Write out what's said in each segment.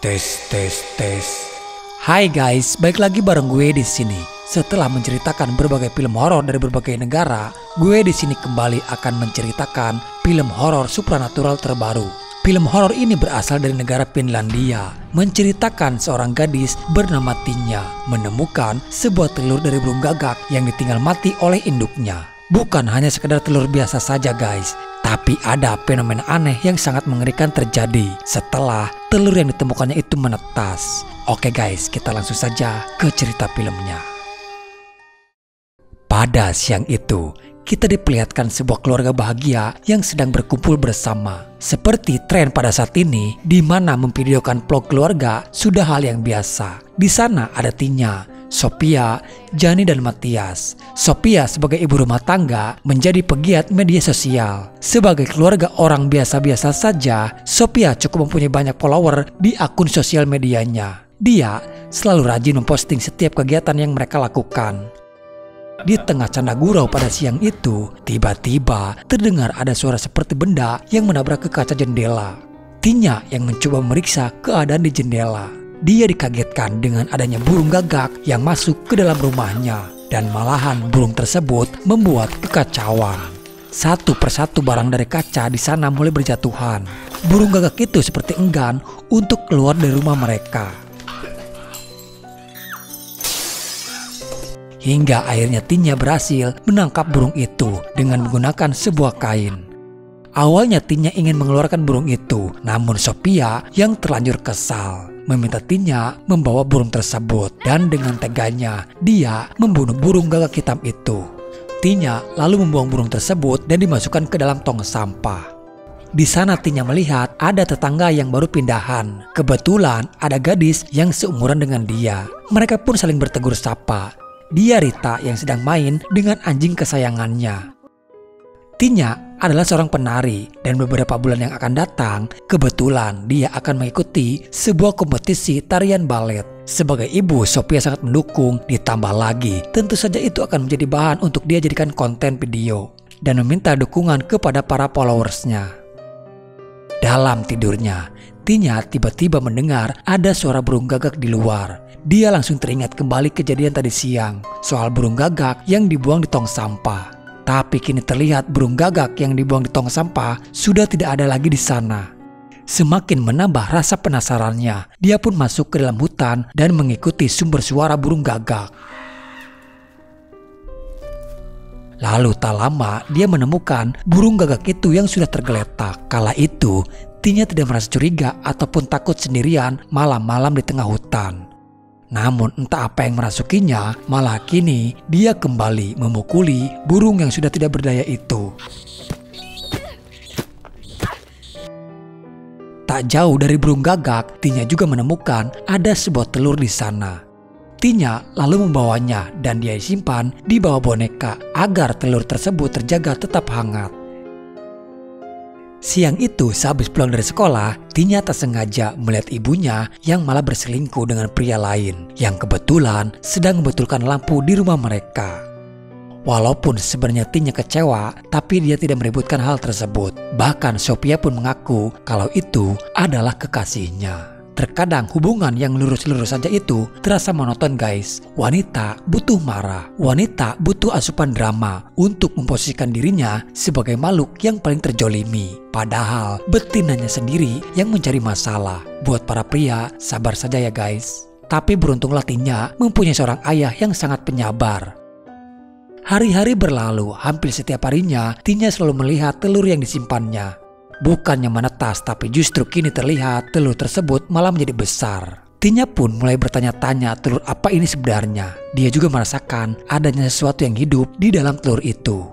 Tes. Hai guys, balik lagi bareng gue di sini. Setelah menceritakan berbagai film horor dari berbagai negara, gue di sini kembali akan menceritakan film horor supranatural terbaru. Film horor ini berasal dari negara Finlandia, menceritakan seorang gadis bernama Tinya menemukan sebuah telur dari burung gagak yang ditinggal mati oleh induknya. Bukan hanya sekedar telur biasa saja guys, tapi ada fenomena aneh yang sangat mengerikan terjadi setelah telur yang ditemukannya itu menetas. Oke guys, kita langsung saja ke cerita filmnya. Pada siang itu, kita diperlihatkan sebuah keluarga bahagia yang sedang berkumpul bersama. Seperti tren pada saat ini, di mana memvideokan vlog keluarga sudah hal yang biasa. Di sana ada Tinya, Sophia, Jani dan Matias. Sophia sebagai ibu rumah tangga menjadi pegiat media sosial. Sebagai keluarga orang biasa-biasa saja, Sophia cukup mempunyai banyak follower di akun sosial medianya. Dia selalu rajin memposting setiap kegiatan yang mereka lakukan. Di tengah canda gurau pada siang itu, tiba-tiba terdengar ada suara seperti benda yang menabrak ke kaca jendela. Tinya yang mencoba memeriksa keadaan di jendela. Dia dikagetkan dengan adanya burung gagak yang masuk ke dalam rumahnya, dan malahan burung tersebut membuat kekacauan. Satu persatu barang dari kaca di sana mulai berjatuhan. Burung gagak itu seperti enggan untuk keluar dari rumah mereka. Hingga akhirnya Tinya berhasil menangkap burung itu dengan menggunakan sebuah kain. Awalnya Tinya ingin mengeluarkan burung itu, namun Sophia yang terlanjur kesal meminta Tinya membawa burung tersebut, dan dengan teganya dia membunuh burung gagak hitam itu. Tinya lalu membuang burung tersebut dan dimasukkan ke dalam tong sampah. Di sana Tinya melihat ada tetangga yang baru pindahan. Kebetulan ada gadis yang seumuran dengan dia. Mereka pun saling bertegur sapa. Dia Rita yang sedang main dengan anjing kesayangannya. Tinya adalah seorang penari, dan beberapa bulan yang akan datang, kebetulan dia akan mengikuti sebuah kompetisi tarian balet. Sebagai ibu, Sophia sangat mendukung, ditambah lagi tentu saja itu akan menjadi bahan untuk dia jadikan konten video, dan meminta dukungan kepada para followersnya. Dalam tidurnya, Tinya tiba-tiba mendengar ada suara burung gagak di luar. Dia langsung teringat kembali kejadian tadi siang soal burung gagak yang dibuang di tong sampah. Tapi kini terlihat burung gagak yang dibuang di tong sampah sudah tidak ada lagi di sana. Semakin menambah rasa penasarannya, dia pun masuk ke dalam hutan dan mengikuti sumber suara burung gagak. Lalu tak lama dia menemukan burung gagak itu yang sudah tergeletak. Kala itu Tinya tidak merasa curiga ataupun takut sendirian malam-malam di tengah hutan. Namun entah apa yang merasukinya, malah kini dia kembali memukuli burung yang sudah tidak berdaya itu. Tak jauh dari burung gagak, Tinya juga menemukan ada sebuah telur di sana. Tinya lalu membawanya dan dia simpan di bawah boneka agar telur tersebut terjaga tetap hangat. Siang itu sehabis pulang dari sekolah, Tinya tak sengaja melihat ibunya yang malah berselingkuh dengan pria lain yang kebetulan sedang membetulkan lampu di rumah mereka. Walaupun sebenarnya Tinya kecewa, tapi dia tidak meributkan hal tersebut. Bahkan Sophia pun mengaku kalau itu adalah kekasihnya. Terkadang hubungan yang lurus-lurus saja itu terasa monoton guys. Wanita butuh marah, wanita butuh asupan drama untuk memposisikan dirinya sebagai makhluk yang paling terjolimi. Padahal betinanya sendiri yang mencari masalah. Buat para pria, sabar saja ya guys. Tapi beruntunglah Tinya mempunyai seorang ayah yang sangat penyabar. Hari-hari berlalu, hampir setiap harinya Tinya selalu melihat telur yang disimpannya. Bukannya menetas, tapi justru kini terlihat telur tersebut malah menjadi besar. Tinya pun mulai bertanya-tanya telur apa ini sebenarnya. Dia juga merasakan adanya sesuatu yang hidup di dalam telur itu.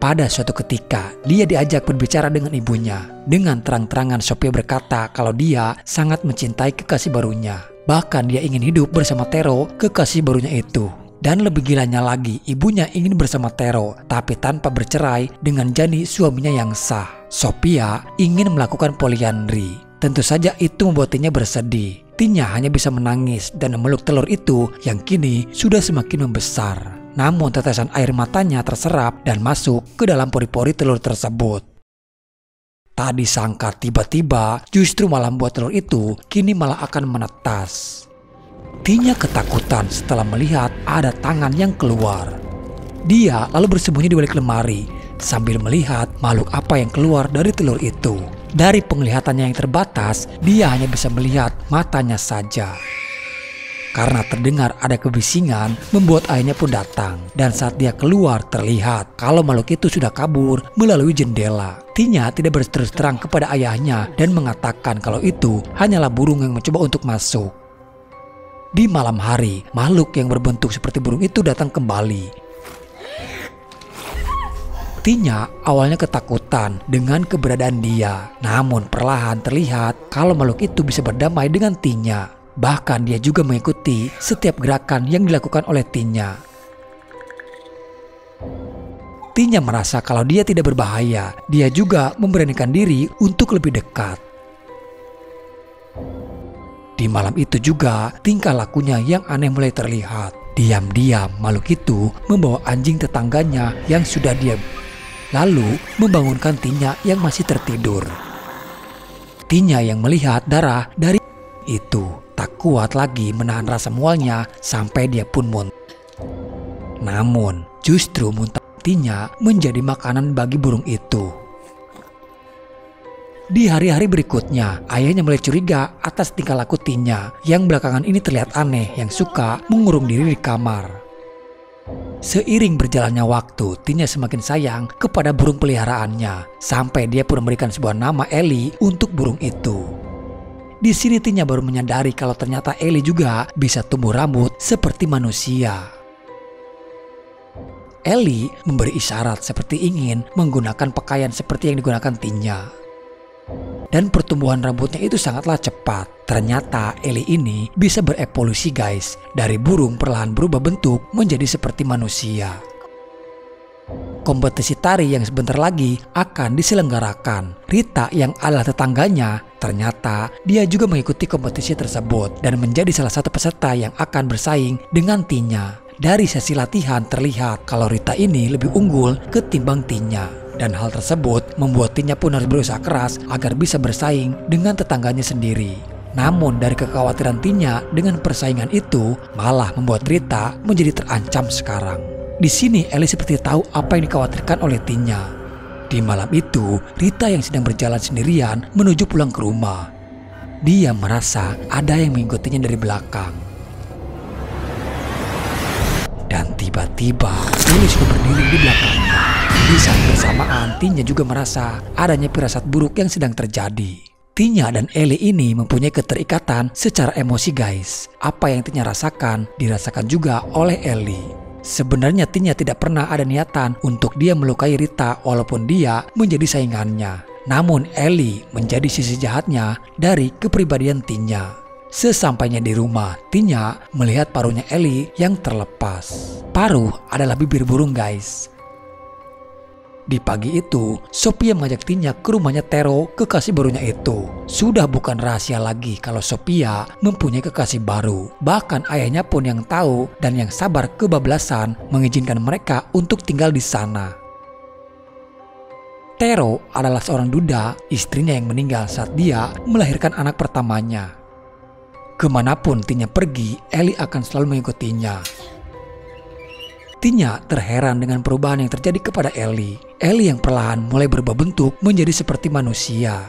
Pada suatu ketika, dia diajak berbicara dengan ibunya. Dengan terang-terangan Sophia berkata kalau dia sangat mencintai kekasih barunya. Bahkan dia ingin hidup bersama Tero, kekasih barunya itu. Dan lebih gilanya lagi, ibunya ingin bersama Tero, tapi tanpa bercerai dengan Jani suaminya yang sah. Sophia ingin melakukan poliandri. Tentu saja itu membuat Tinya bersedih. Tinya hanya bisa menangis dan memeluk telur itu yang kini sudah semakin membesar. Namun tetesan air matanya terserap dan masuk ke dalam pori-pori telur tersebut. Tak disangka tiba-tiba justru malah membuat telur itu kini malah akan menetas. Tinya ketakutan setelah melihat ada tangan yang keluar. Dia lalu bersembunyi di balik lemari sambil melihat makhluk apa yang keluar dari telur itu. Dari penglihatannya yang terbatas, dia hanya bisa melihat matanya saja. Karena terdengar ada kebisingan, membuat ayahnya pun datang. Dan saat dia keluar terlihat kalau makhluk itu sudah kabur melalui jendela. Tinya tidak berterus terang kepada ayahnya dan mengatakan kalau itu hanyalah burung yang mencoba untuk masuk. Di malam hari, makhluk yang berbentuk seperti burung itu datang kembali. Tinya awalnya ketakutan dengan keberadaan dia. Namun perlahan terlihat kalau makhluk itu bisa berdamai dengan Tinya. Bahkan dia juga mengikuti setiap gerakan yang dilakukan oleh Tinya. Tinya merasa kalau dia tidak berbahaya. Dia juga memberanikan diri untuk lebih dekat. Di malam itu juga tingkah lakunya yang aneh mulai terlihat. Diam-diam makhluk itu membawa anjing tetangganya yang sudah diam, lalu membangunkan Tinya yang masih tertidur. Tinya yang melihat darah dari itu tak kuat lagi menahan rasa mualnya sampai dia pun muntah. Namun justru muntah Tinya menjadi makanan bagi burung itu. Di hari-hari berikutnya, ayahnya mulai curiga atas tingkah laku Tinya yang belakangan ini terlihat aneh, yang suka mengurung diri di kamar. Seiring berjalannya waktu, Tinya semakin sayang kepada burung peliharaannya sampai dia pun memberikan sebuah nama Ellie untuk burung itu. Di sini Tinya baru menyadari kalau ternyata Ellie juga bisa tumbuh rambut seperti manusia. Ellie memberi isyarat seperti ingin menggunakan pakaian seperti yang digunakan Tinya. Dan pertumbuhan rambutnya itu sangatlah cepat. Ternyata Ellie ini bisa berevolusi guys. Dari burung perlahan berubah bentuk menjadi seperti manusia. Kompetisi tari yang sebentar lagi akan diselenggarakan. Rita yang adalah tetangganya, ternyata dia juga mengikuti kompetisi tersebut dan menjadi salah satu peserta yang akan bersaing dengan Tinya. Dari sesi latihan terlihat kalau Rita ini lebih unggul ketimbang Tinya. Dan hal tersebut membuat Tinya pun harus berusaha keras agar bisa bersaing dengan tetangganya sendiri. Namun dari kekhawatiran Tinya dengan persaingan itu malah membuat Rita menjadi terancam sekarang. Di sini Ellie seperti tahu apa yang dikhawatirkan oleh Tinya. Di malam itu, Rita yang sedang berjalan sendirian menuju pulang ke rumah. Dia merasa ada yang mengikutinya dari belakang. Dan tiba-tiba Ellie sudah berdiri di belakangnya. Di saat bersamaan, Tinya juga merasa adanya firasat buruk yang sedang terjadi. Tinya dan Ellie ini mempunyai keterikatan secara emosi guys. Apa yang Tinya rasakan, dirasakan juga oleh Ellie. Sebenarnya Tinya tidak pernah ada niatan untuk dia melukai Rita walaupun dia menjadi saingannya. Namun Ellie menjadi sisi jahatnya dari kepribadian Tinya. Sesampainya di rumah, Tinya melihat paruhnya Ellie yang terlepas. Paruh adalah bibir burung guys. Di pagi itu, Sophia mengajak Tinya ke rumahnya Tero, kekasih barunya itu. Sudah bukan rahasia lagi kalau Sophia mempunyai kekasih baru. Bahkan ayahnya pun yang tahu dan yang sabar kebablasan mengizinkan mereka untuk tinggal di sana. Tero adalah seorang duda, istrinya yang meninggal saat dia melahirkan anak pertamanya. Kemanapun Tinya pergi, Ellie akan selalu mengikutinya. Tinya terheran dengan perubahan yang terjadi kepada Ellie. Ellie yang perlahan mulai berubah bentuk menjadi seperti manusia.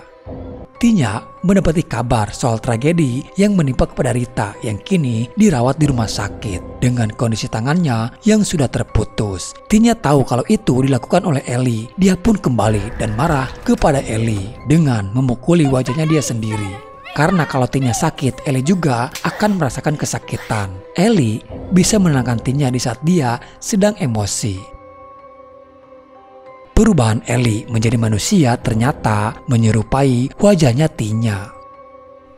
Tinya mendapati kabar soal tragedi yang menimpa kepada Rita yang kini dirawat di rumah sakit dengan kondisi tangannya yang sudah terputus. Tinya tahu kalau itu dilakukan oleh Ellie. Dia pun kembali dan marah kepada Ellie dengan memukuli wajahnya dia sendiri. Karena kalau Tinya sakit, Ellie juga akan merasakan kesakitan. Ellie bisa menenangkan Tinya di saat dia sedang emosi. Perubahan Ellie menjadi manusia ternyata menyerupai wajahnya Tinya.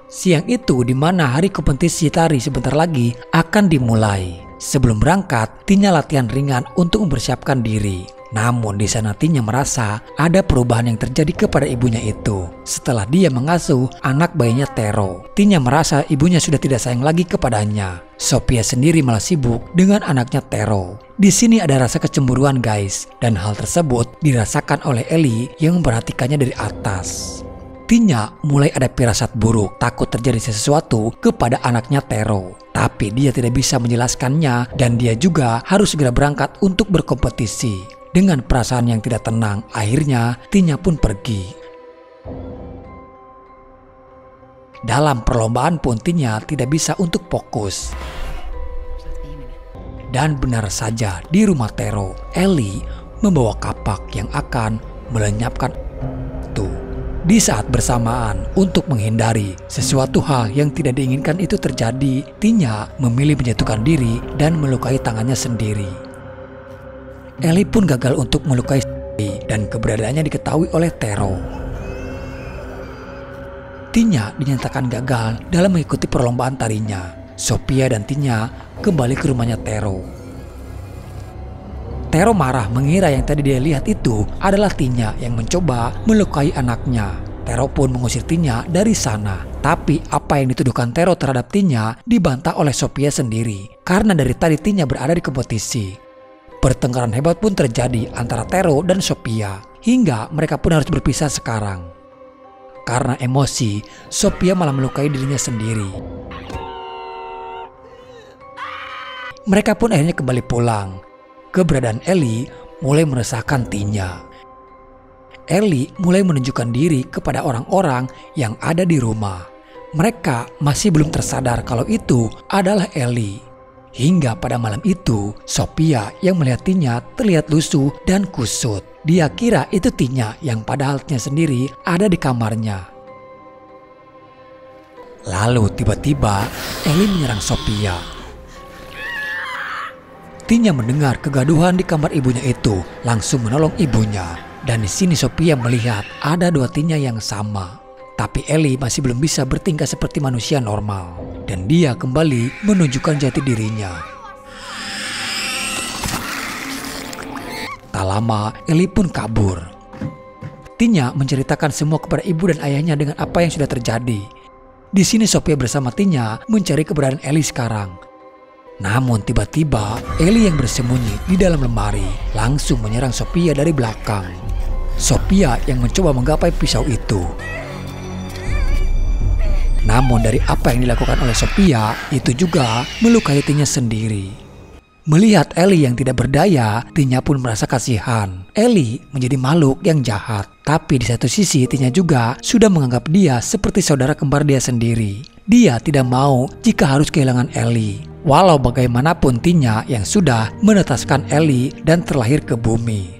Siang itu di mana hari kompetisi tari sebentar lagi akan dimulai. Sebelum berangkat, Tinya latihan ringan untuk mempersiapkan diri. Namun di sana Tina merasa ada perubahan yang terjadi kepada ibunya itu. Setelah dia mengasuh anak bayinya Tero, Tina merasa ibunya sudah tidak sayang lagi kepadanya. Sophia sendiri malah sibuk dengan anaknya Tero. Di sini ada rasa kecemburuan guys, dan hal tersebut dirasakan oleh Ellie yang memperhatikannya dari atas. Tina mulai ada firasat buruk, takut terjadi sesuatu kepada anaknya Tero. Tapi dia tidak bisa menjelaskannya dan dia juga harus segera berangkat untuk berkompetisi. Dengan perasaan yang tidak tenang, akhirnya Tina pun pergi. Dalam perlombaan pun Tina tidak bisa untuk fokus. Dan benar saja di rumah Tero, Ellie membawa kapak yang akan melenyapkan itu. Di saat bersamaan untuk menghindari sesuatu hal yang tidak diinginkan itu terjadi, Tina memilih menjatuhkan diri dan melukai tangannya sendiri. Ellie pun gagal untuk melukai dan keberadaannya diketahui oleh Tero. Tina dinyatakan gagal dalam mengikuti perlombaan tarinya. Sophia dan Tina kembali ke rumahnya Tero. Tero marah mengira yang tadi dia lihat itu adalah Tina yang mencoba melukai anaknya. Tero pun mengusir Tina dari sana. Tapi apa yang dituduhkan Tero terhadap Tina dibantah oleh Sophia sendiri. Karena dari tadi Tina berada di kompetisi. Pertengkaran hebat pun terjadi antara Tero dan Sophia, hingga mereka pun harus berpisah sekarang. Karena emosi, Sophia malah melukai dirinya sendiri. Mereka pun akhirnya kembali pulang. Keberadaan Ellie mulai meresahkan Tina. Ellie mulai menunjukkan diri kepada orang-orang yang ada di rumah. Mereka masih belum tersadar kalau itu adalah Ellie. Hingga pada malam itu, Sophia yang melihat Tina terlihat lusuh dan kusut. Dia kira itu Tina yang padahalnya sendiri ada di kamarnya. Lalu tiba-tiba Ellie menyerang Sophia. Tina mendengar kegaduhan di kamar ibunya itu, langsung menolong ibunya. Dan di sini Sophia melihat ada dua Tina yang sama. Tapi Ellie masih belum bisa bertingkah seperti manusia normal. Dan dia kembali menunjukkan jati dirinya. Tak lama, Ellie pun kabur. Tina menceritakan semua kepada ibu dan ayahnya dengan apa yang sudah terjadi. Di sini Sophia bersama Tina mencari keberadaan Ellie sekarang. Namun tiba-tiba Ellie yang bersembunyi di dalam lemari langsung menyerang Sophia dari belakang. Sophia yang mencoba menggapai pisau itu. Namun dari apa yang dilakukan oleh Sophia, itu juga melukai Tina sendiri. Melihat Ellie yang tidak berdaya, Tina pun merasa kasihan. Ellie menjadi makhluk yang jahat. Tapi di satu sisi Tina juga sudah menganggap dia seperti saudara kembar dia sendiri. Dia tidak mau jika harus kehilangan Ellie. Walau bagaimanapun Tina yang sudah menetaskan Ellie dan terlahir ke bumi.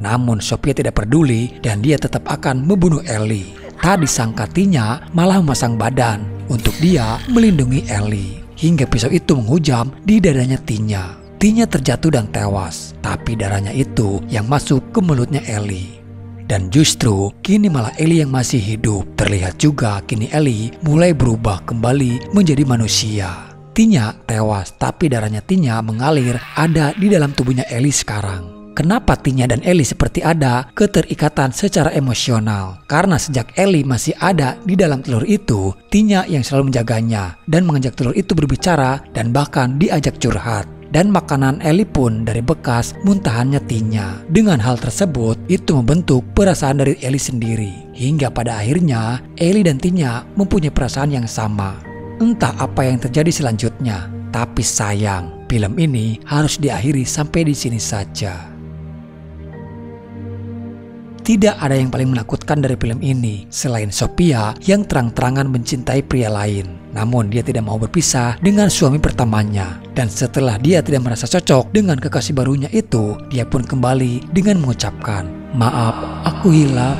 Namun Sophia tidak peduli dan dia tetap akan membunuh Ellie. Tak disangka Tina malah memasang badan untuk dia melindungi Ellie. Hingga pisau itu menghujam di dadanya Tina. Tina terjatuh dan tewas. Tapi darahnya itu yang masuk ke mulutnya Ellie. Dan justru kini malah Ellie yang masih hidup. Terlihat juga kini Ellie mulai berubah kembali menjadi manusia. Tina tewas tapi darahnya Tina mengalir ada di dalam tubuhnya Ellie sekarang. Kenapa Tina dan Ellie seperti ada keterikatan secara emosional? Karena sejak Ellie masih ada di dalam telur itu, Tina yang selalu menjaganya dan mengajak telur itu berbicara dan bahkan diajak curhat. Dan makanan Ellie pun dari bekas muntahannya Tina. Dengan hal tersebut, itu membentuk perasaan dari Ellie sendiri. Hingga pada akhirnya, Ellie dan Tina mempunyai perasaan yang sama. Entah apa yang terjadi selanjutnya, tapi sayang, film ini harus diakhiri sampai di sini saja. Tidak ada yang paling menakutkan dari film ini selain Sophia yang terang-terangan mencintai pria lain. Namun dia tidak mau berpisah dengan suami pertamanya. Dan setelah dia tidak merasa cocok dengan kekasih barunya itu, dia pun kembali dengan mengucapkan, "Maaf, aku hilaf."